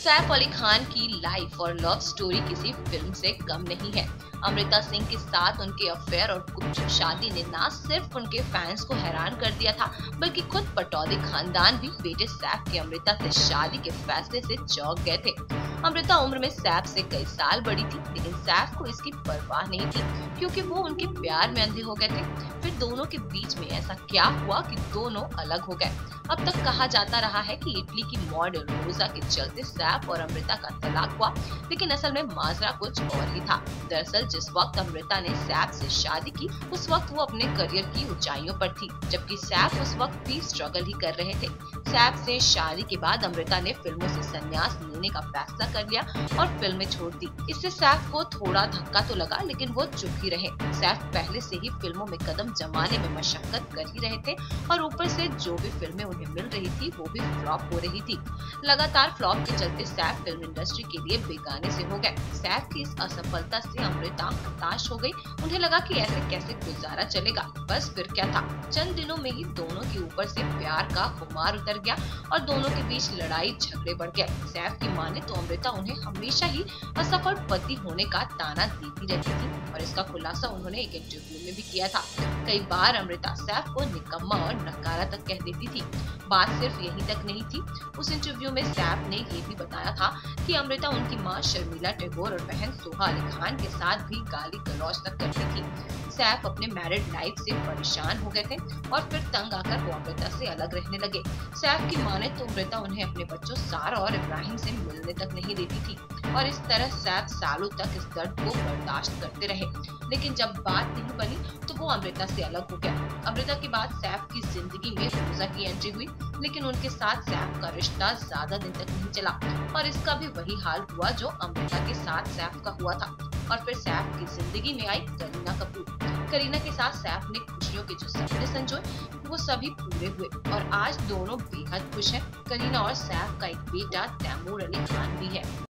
सैफ अली खान की लाइफ और love story किसी फिल्म से कम नहीं है। अमृता सिंह के साथ उनके अफेयर और गुपचुप शादी ने न सिर्फ उनके फैंस को हैरान कर दिया था, बल्कि खुद पटौदी खानदान भी बेटे सैफ के अमृता से शादी के फैसले से चौंक गए थे। अमृता उम्र में सैफ से कई साल बड़ी थी, लेकिन सैफ को इसकी परवाह नहीं थी, क्योंकि वो उनके प्यार में अंधे हो गए थे। फिर दोनों के बीच में ऐसा क्या हुआ कि दोनों अलग हो गए? अब तक कहा जाता रहा है कि इटली की मॉडल रोजा के चलते सैफ और अमृता का तलाक हुआ, लेकिन असल में माजरा कुछ और ही था। दरअसल जिस वक्त अमृता ने सैफ से शादी की, उस वक्त वो अपने करियर की ऊंचाइयों पर थी, जबकि सैफ उस वक्त भी स्ट्रगल ही कर रहे थे। सैफ से शादी के बाद अमृता ने फिल्मों से संन्यास लेने का फैसला कर लिया और फिल्में छोड़ दी। इससे सैफ को थोड़ा धक्का तो लगा, लेकिन वो चुप ही रहे। सैफ पहले से ही फिल्मों में कदम जमाने में मशक्कत कर ही रहे थे और ऊपर से जो भी फिल्में उन्हें मिल रही थी वो भी फ्लॉप हो रही थी। लगातार फ्लॉप के चलते सैफ फिल्म इंडस्ट्री के लिए बेगाने से हो गए। सैफ की इस असफलता से अमृता हताश हो गई। उन्हें लगा कि ऐसे कैसे गुजारा चलेगा। बस फिर क्या था, चंद दिनों में ही दोनों के ऊपर से प्यार का खुमार उतर गया और दोनों के बीच लड़ाई झगड़े बढ़ गए। सैफ की माने तो अमृता उन्हें हमेशा ही असफल पति होने का ताना देती रहती थी और इसका खुलासा उन्होंने एक इंटरव्यू में भी किया था। कई बार अमृता सैफ को निकम्मा और नकारा तक कह देती थी। बात सिर्फ यही तक नहीं थी। उस इंटरव्यू में सैफ ने ये भी बताया था कि अमृता उनकी मां शर्मिला टैगोर और बहन सोहा अली खान के साथ भी गाली गलौज तक करती थी। सैफ अपने मैरिड लाइफ से परेशान हो गए थे और फिर तंग आकर वो अमृता से अलग रहने लगे। सैफ की माने तो अमृता उन्हें अपने बच्चों सारा और इब्राहिम से मिलने तक नहीं देती थी और इस तरह सैफ सालों तक इस दर्द को बर्दाश्त करते रहे। लेकिन जब बात नहीं बनी तो वो अमृता से अलग हो गया। अमृता के बाद सैफ की जिंदगी में रोजा की एंट्री हुई, लेकिन उनके साथ सैफ का रिश्ता ज्यादा दिन तक नहीं चला और इसका भी वही हाल हुआ जो अमृता के साथ सैफ का हुआ था। और फिर सैफ की जिंदगी में आई करीना कपूर। करीना के साथ सैफ ने खुशियों के जो सपने संजोए वो सभी पूरे हुए और आज दोनों बेहद खुश हैं। करीना और सैफ का एक बेटा तैमूर अली खान भी है।